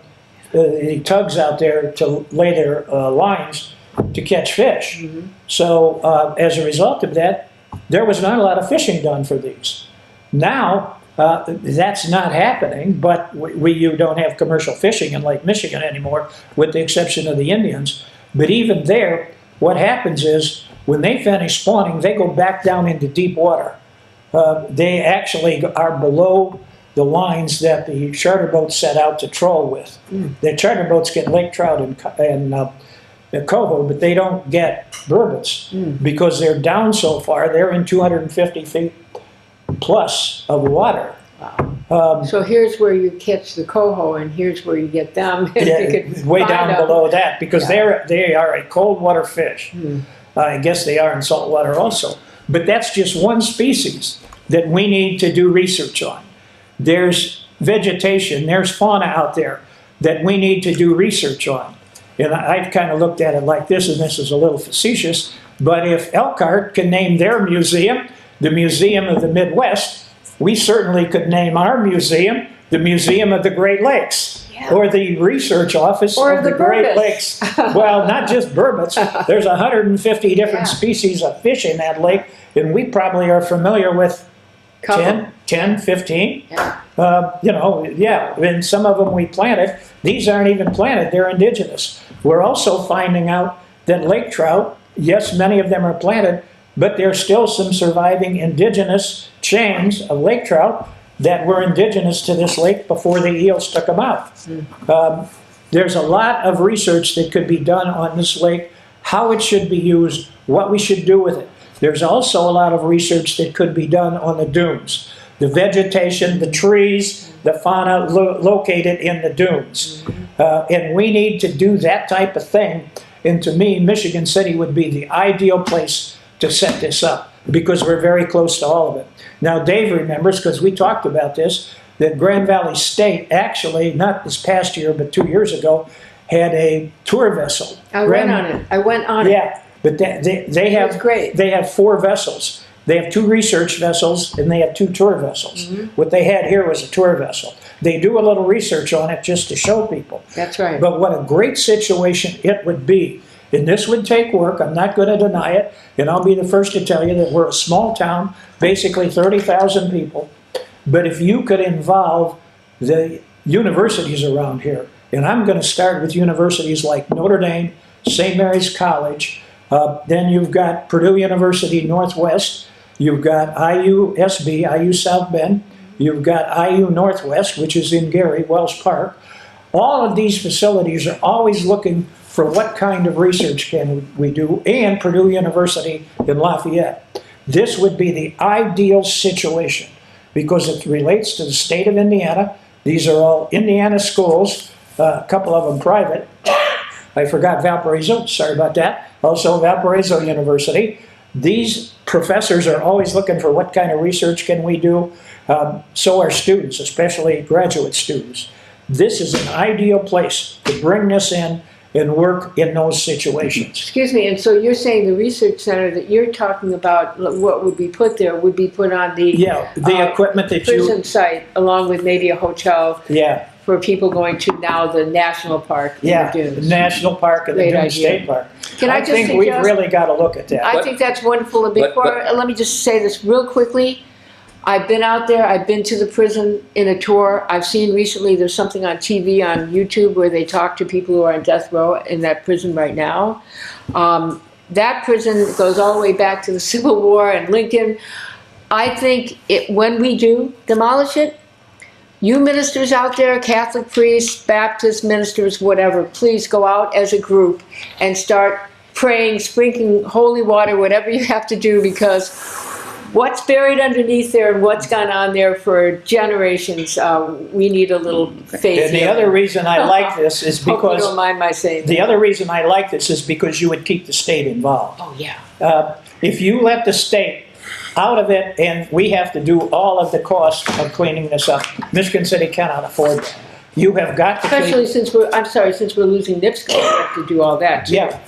tugs out there to lay their lines to catch fish. Mm-hmm. So as a result of that, there was not a lot of fishing done for these. Now, that's not happening, but you don't have commercial fishing in Lake Michigan anymore, with the exception of the Indians. But even there, what happens is, when they finish spawning, they go back down into deep water. They actually are below the lines that the charter boats set out to troll with. The charter boats get lake trout and coho, but they don't get burbots because they're down so far. They're in 250 feet plus of water. So here's where you catch the coho, and here's where you get them. Yeah, way down below that, because they are a cold water fish. I guess they are in salt water also. But that's just one species that we need to do research on. There's vegetation, there's fauna out there that we need to do research on. And I've kind of looked at it like this, and this is a little facetious, but if Elkhart can name their museum the Museum of the Midwest, we certainly could name our museum the Museum of the Great Lakes, or the Research Office of the Great Lakes. Well, not just burbots. There's 150 different species of fish in that lake, and we probably are familiar with 10, 15. You know, and some of them we planted. These aren't even planted, they're indigenous. We're also finding out that lake trout, yes, many of them are planted, but there's still some surviving indigenous chains of lake trout that were indigenous to this lake before the eels took them out. There's a lot of research that could be done on this lake, how it should be used, what we should do with it. There's also a lot of research that could be done on the dunes. The vegetation, the trees, the fauna located in the dunes. And we need to do that type of thing. And to me, Michigan City would be the ideal place to set this up, because we're very close to all of it. Now, Dave remembers, because we talked about this, that Grand Valley State actually, not this past year, but 2 years ago, had a tour vessel. I went on it. Yeah, but they have great. They have 4 vessels. They have 2 research vessels and they have 2 tour vessels. What they had here was a tour vessel. They do a little research on it just to show people. That's right. But what a great situation it would be And this would take work, I'm not going to deny it, and I'll be the first to tell you that we're a small town, basically 30,000 people. But if you could involve the universities around here, and I'm going to start with universities like Notre Dame, St. Mary's College, then you've got Purdue University Northwest, you've got IUSB, IU South Bend, you've got IU Northwest, which is in Gary, Wells Park. All of these facilities are always looking for what kind of research can we do, and Purdue University in Lafayette. This would be the ideal situation because it relates to the state of Indiana. These are all Indiana schools, a couple of them private. I forgot Valparaiso, sorry about that. Also Valparaiso University. These professors are always looking for what kind of research can we do. So are students, especially graduate students. This is an ideal place to bring this in and work in those situations. Excuse me, and so you're saying the research center that you're talking about, what would be put there, would be put on the Equipment that prison site, along with maybe a hotel for people going to now the national park in the the dunes. national park and the Dune State Park. Can I just think we've really got to look at that. I think that's wonderful, and let me just say this real quickly. I've been out there, I've been to the prison in a tour. I've seen recently there's something on TV, on YouTube, where they talk to people who are on death row in that prison right now. That prison goes all the way back to the Civil War and Lincoln. I think when we do demolish it, you ministers out there, Catholic priests, Baptist ministers, whatever, please go out as a group and start praying, sprinkling holy water, whatever you have to do, because what's buried underneath there and what's gone on there for generations, we need a little faith. And the other reason I like this is because Hope you don't mind my saying the other reason I like this is because you would keep the state involved. Oh yeah. If you let the state out of it and we have to do all of the cost of cleaning this up, Michigan City cannot afford that. You have got to Especially since we're losing NIPSCO, we have to do all that too. Yeah.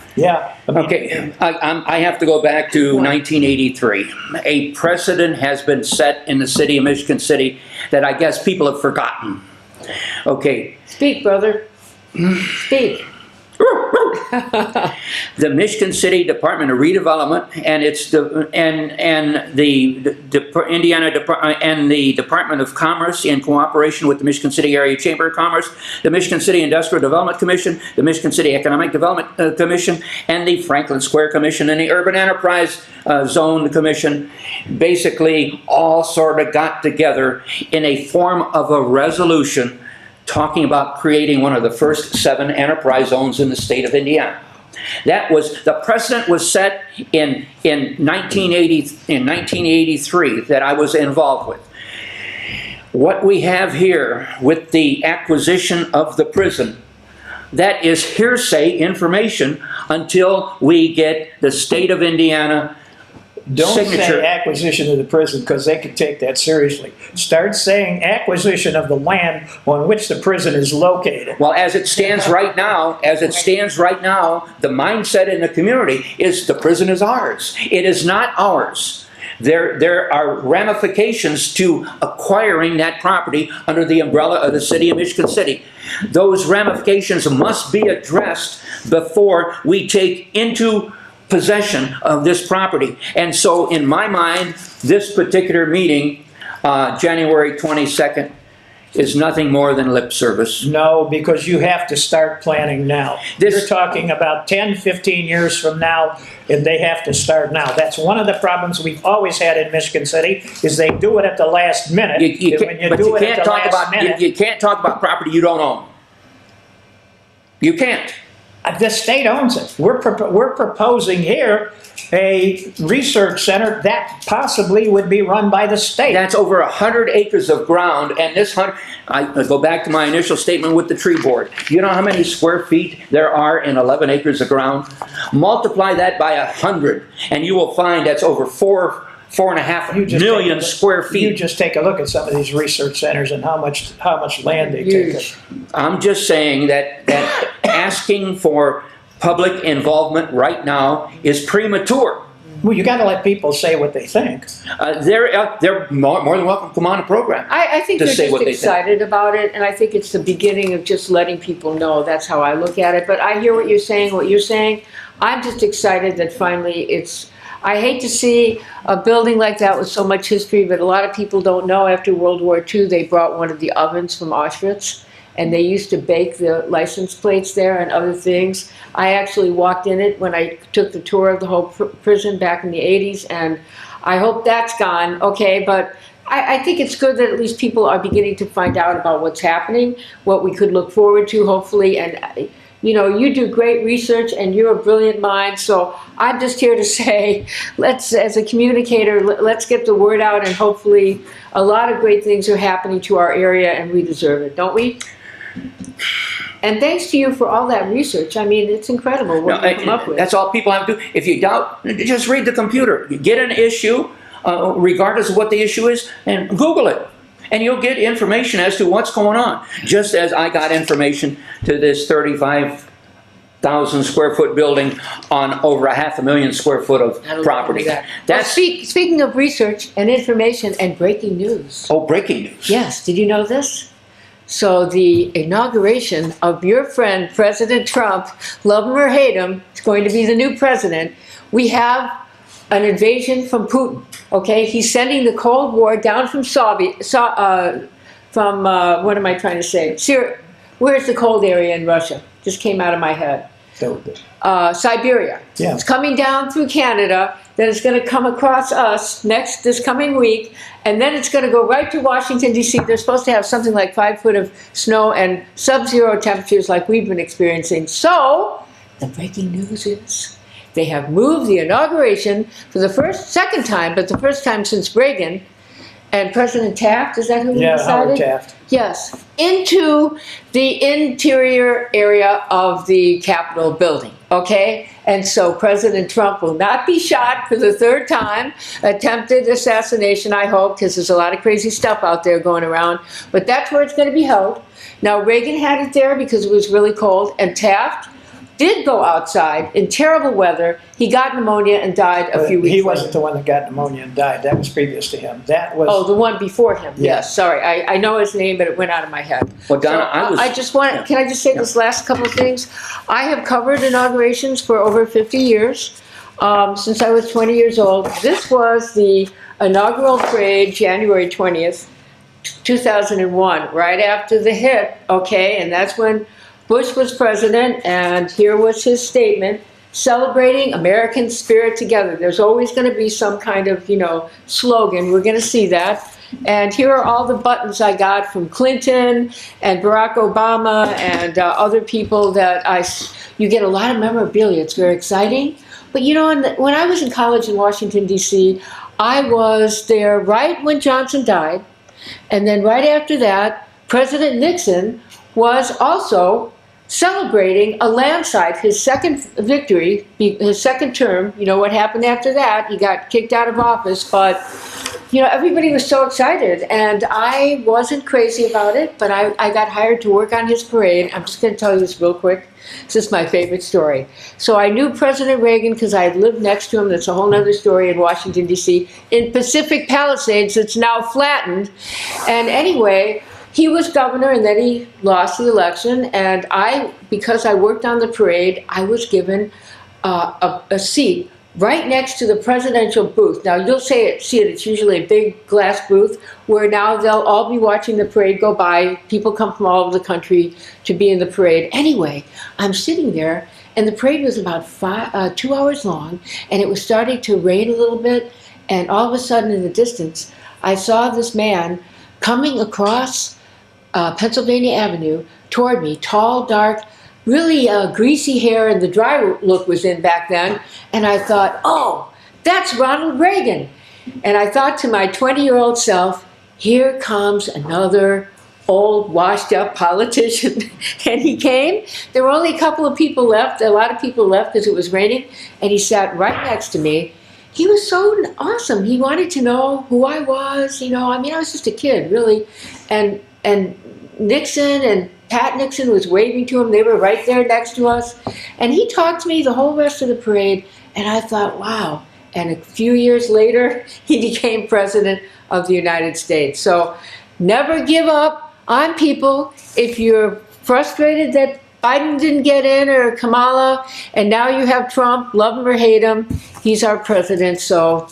I mean, Okay, I have to go back to 1983. A precedent has been set in the city of Michigan City that I guess people have forgotten. Okay. Speak, brother. Speak. The Michigan City Department of Redevelopment and the Department of Commerce, in cooperation with the Michigan City Area Chamber of Commerce, the Michigan City Industrial Development Commission, the Michigan City Economic Development Commission, and the Franklin Square Commission and the Urban Enterprise Zone Commission, basically all sort of got together in a form of a resolution talking about creating one of the first 7 enterprise zones in the state of Indiana. The precedent was set in 1983 that I was involved with. What we have here with the acquisition of the prison, that is hearsay information until we get the state of Indiana Don't signature. say acquisition of the prison, because they could take that seriously. Start saying acquisition of the land on which the prison is located. Well, as it stands right now, the mindset in the community is the prison is ours. It is not ours. There are ramifications to acquiring that property under the umbrella of the city of Michigan City. Those ramifications must be addressed before we take into possession of this property. And so in my mind, this particular meeting, January 22nd, is nothing more than lip service. No, because you have to start planning now. You're talking about 10, 15 years from now, and they have to start now. That's one of the problems we've always had in Michigan City, is they do it at the last minute. You can't talk about property you don't own. You can't. The state owns it. We're proposing here a research center that possibly would be run by the state. That's over 100 acres of ground, and I go back to my initial statement with the tree board. You know how many square feet there are in 11 acres of ground? Multiply that by 100, and you will find that's over 4.5 million square feet. You just take a look at some of these research centers and how much land they take. I'm just saying that asking for public involvement right now is premature. Well, you got to let people say what they think. They're more than welcome to come on the program. I think To they're say just what they excited about it, and I think it's the beginning of just letting people know. That's how I look at it. But I hear what you're saying. I'm just excited that finally it's. I hate to see a building like that with so much history, but a lot of people don't know after World War II, they brought one of the ovens from Auschwitz, and they used to bake the license plates there and other things. I actually walked in it when I took the tour of the whole prison back in the 80s, and I hope that's gone, okay, but I think it's good that at least people are beginning to find out about what's happening, what we could look forward to, hopefully, and you know, you do great research and you're a brilliant mind, so I'm just here to say, let's, as a communicator, let's get the word out, and hopefully a lot of great things are happening to our area, and we deserve it, don't we? And thanks to you for all that research. I mean, it's incredible what you come up with. That's all people have to do. If you doubt, just read the computer. Get an issue, regardless of what the issue is, and Google it. And you'll get information as to what's going on. Just as I got information to this 35,000 square foot building on over 500,000 square foot of property. That's speaking of research and information and breaking news. Oh, breaking news. Yes, did you know this? So the inauguration of your friend, President Trump, love him or hate him, is going to be the new president. We have an invasion from Putin, okay? He's sending the Cold War down from what am I trying to say? Where's the cold area in Russia? Just came out of my head. Siberia. Yeah. It's coming down through Canada, then it's going to come across us this coming week, and then it's going to go right to Washington, D.C. They're supposed to have something like 5 foot of snow and sub-zero temperatures like we've been experiencing. So, the breaking news is they have moved the inauguration for the second time, but the first time since Reagan, and President Taft, is that who Yeah, decided? Howard Taft. Yes, into the interior area of the Capitol building, okay? And so President Trump will not be shot for the third time. Attempted assassination, I hope, because there's a lot of crazy stuff out there going around. But that's where it's going to be held. Now, Reagan had it there because it was really cold, and Taft did go outside in terrible weather. He got pneumonia and died a few weeks later. He wasn't the one that got pneumonia and died. That was previous to him. That was... Oh, the one before him. Yeah. Yes, sorry. I know his name, but it went out of my head. Well, Donna, So, I just want, can I just say this last couple of things? I have covered inaugurations for over 50 years, since I was 20 years old. This was the inaugural parade, January 20th, 2001, right after the hit, okay? And that's when Bush was president, and here was his statement, celebrating American spirit together. There's always going to be some kind of, slogan. We're going to see that. And here are all the buttons I got from Clinton and Barack Obama and other people that you get a lot of memorabilia. It's very exciting. But when I was in college in Washington, D.C., I was there right when Johnson died. And then right after that, President Nixon was also celebrating a landslide, his second victory, his second term. You know what happened after that? He got kicked out of office, but everybody was so excited, and I wasn't crazy about it, but I got hired to work on his parade. I'm just going to tell you this real quick. This is my favorite story. So I knew President Reagan because I had lived next to him. That's a whole other story in Washington, D.C. In Pacific Palisades, it's now flattened. And anyway, he was governor, and then he lost the election, and because I worked on the parade, I was given a seat right next to the presidential booth. Now, you'll see it, it's usually a big glass booth, where now they'll all be watching the parade go by. People come from all over the country to be in the parade. Anyway, I'm sitting there, and the parade was about 2 hours long, and it was starting to rain a little bit, and all of a sudden in the distance, I saw this man coming across Pennsylvania Avenue toward me, tall, dark, really greasy hair, and the dry look was in back then. And I thought, oh, that's Ronald Reagan. And I thought to my 20-year-old self, here comes another old, washed-up politician. And he came. There were only a couple of people left. A lot of people left because it was raining. And he sat right next to me. He was so awesome. He wanted to know who I was. I was just a kid, really. And Nixon and Pat Nixon was waving to him. They were right there next to us. And he talked to me the whole rest of the parade. And I thought, wow. and a few years later, he became president of the United States. So never give up on people. If you're frustrated that Biden didn't get in, or Kamala, and now you have Trump, love him or hate him, he's our president, so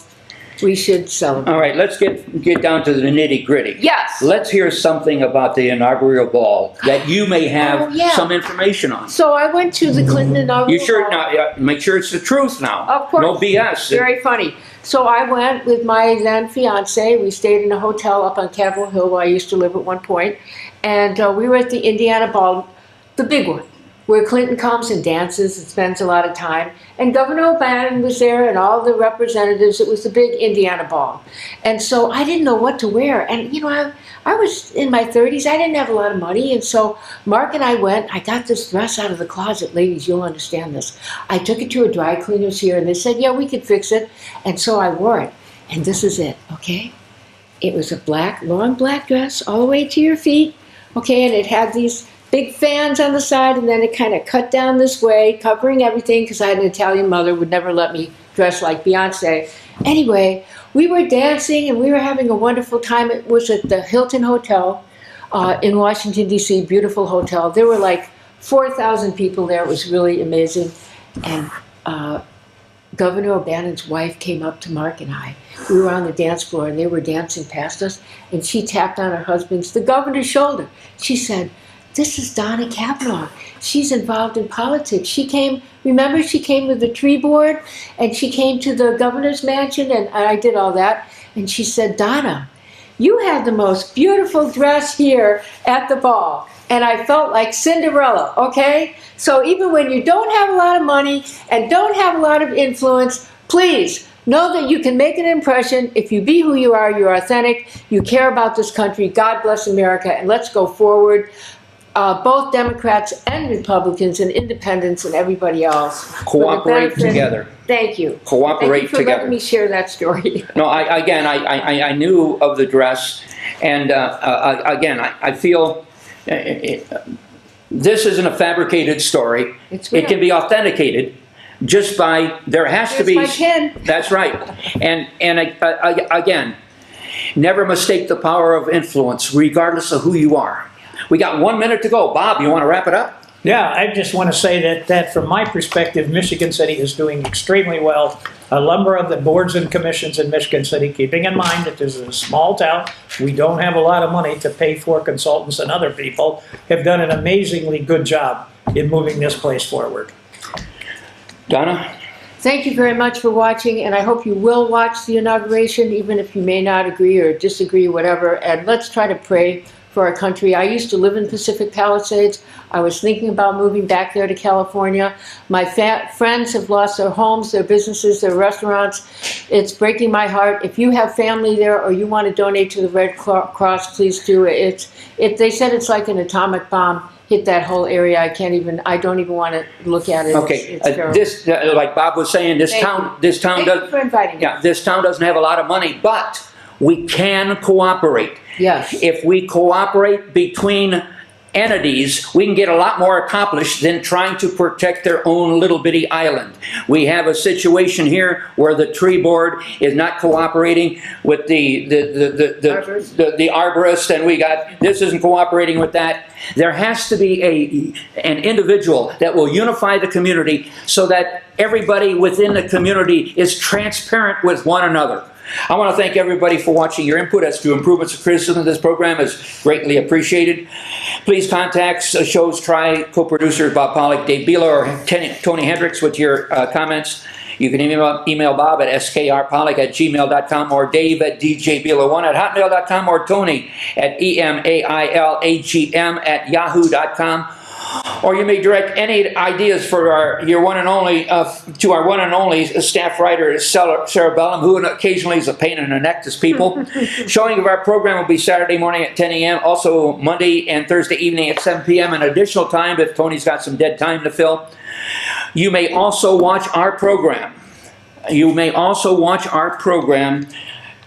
we should celebrate. All right, let's get down to the nitty-gritty. Yes. Let's hear something about the inaugural ball that you may have Oh, yeah. some information on. So I went to the Clinton inaugural You sure ball. now? Make sure it's the truth now. Of course. No BS. Very funny. So I went with my then fiance. We stayed in a hotel up on Capitol Hill where I used to live at one point. And we were at the Indiana Ball, the big one, where Clinton comes and dances and spends a lot of time. And Governor O'Bannon was there and all the representatives. It was the big Indiana Ball. And so I didn't know what to wear. And, you know, I was in my 30s. I didn't have a lot of money. And so Mark and I went. I got this dress out of the closet. Ladies, you'll understand this. I took it to a dry cleaner's here, and they said, yeah, we could fix it. And so I wore it. And this is it, okay? It was a black, long black dress all the way to your feet, okay? And it had these big fans on the side, and then it kind of cut down this way, covering everything, because I had an Italian mother who would never let me dress like Beyonce. Anyway, we were dancing, and we were having a wonderful time. It was at the Hilton Hotel in Washington, D.C., beautiful hotel. There were like 4,000 people there. It was really amazing. And Governor O'Bannon's wife came up to Mark and I. We were on the dance floor, and they were dancing past us, and she tapped on her husband's, the governor's shoulder. She said, this is Donna Kavanaugh. She's involved in politics. She came, remember, she came with the tree board, and she came to the governor's mansion, and I did all that. And she said, Donna, you had the most beautiful dress here at the ball. And I felt like Cinderella, okay? So even when you don't have a lot of money and don't have a lot of influence, please know that you can make an impression if you be who you are, you're authentic, you care about this country. God bless America, and let's go forward. Both Democrats and Republicans and independents and everybody else. Cooperate together. Thank you. Cooperate Thank you for together. letting me share that story. No, I knew of the dress, and again, I feel this isn't a fabricated story. It's real. It can be authenticated just by, there has to Here's be. my pen. That's right. And again, never mistake the power of influence, regardless of who you are. We got 1 minute to go. Bob, you want to wrap it up? Yeah, I just want to say that from my perspective, Michigan City is doing extremely well. A number of the boards and commissions in Michigan City, keeping in mind that this is a small town, we don't have a lot of money to pay for consultants and other people, have done an amazingly good job in moving this place forward. Donna? Thank you very much for watching, and I hope you will watch the inauguration, even if you may not agree or disagree, whatever. And let's try to pray for our country. I used to live in Pacific Palisades. I was thinking about moving back there to California. My friends have lost their homes, their businesses, their restaurants. It's breaking my heart. If you have family there or you want to donate to the Red Cross, please do it. They said it's like an atomic bomb hit that whole area. I don't even want to look at it. Okay, It's terrible. this, like Bob was saying, this Thank town you. does. Thank you for inviting me. Yeah, this town doesn't have a lot of money, but we can cooperate. Yes. If we cooperate between entities, we can get a lot more accomplished than trying to protect their own little bitty island. We have a situation here where the tree board is not cooperating with the arborist, and this isn't cooperating with that. There has to be an individual that will unify the community so that everybody within the community is transparent with one another. I want to thank everybody for watching. Your input as to improvements or criticism of this program is greatly appreciated. Please contact show's co-producers Bob Pollock, Dave Bila, or Tony Hendricks with your comments. You can email Bob at skrpollock@gmail.com or Dave at djbila1@hotmail.com or Tony at emailagm@yahoo.com. Or you may direct any ideas for our one and only staff writer, Sarah Bellum, who occasionally is a pain in the neck to people. Showing of our program will be Saturday morning at 10 a.m., also Monday and Thursday evening at 7 p.m., and additional time if Tony's got some dead time to fill. You may also watch our program.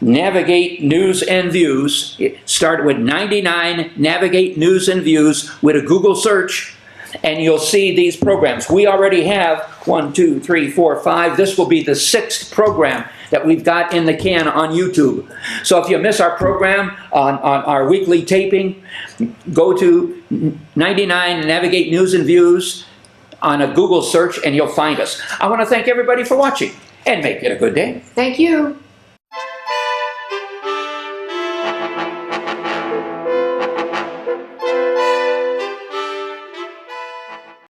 Navigate News and Views. Start with 99, Navigate News and Views with a Google search. and you'll see these programs. We already have 1, 2, 3, 4, 5. This will be the 6th program that we've got in the can on YouTube. So if you miss our program on our weekly taping, go to 99 Navigate News and Views on a Google search and you'll find us. I want to thank everybody for watching and make it a good day. Thank you.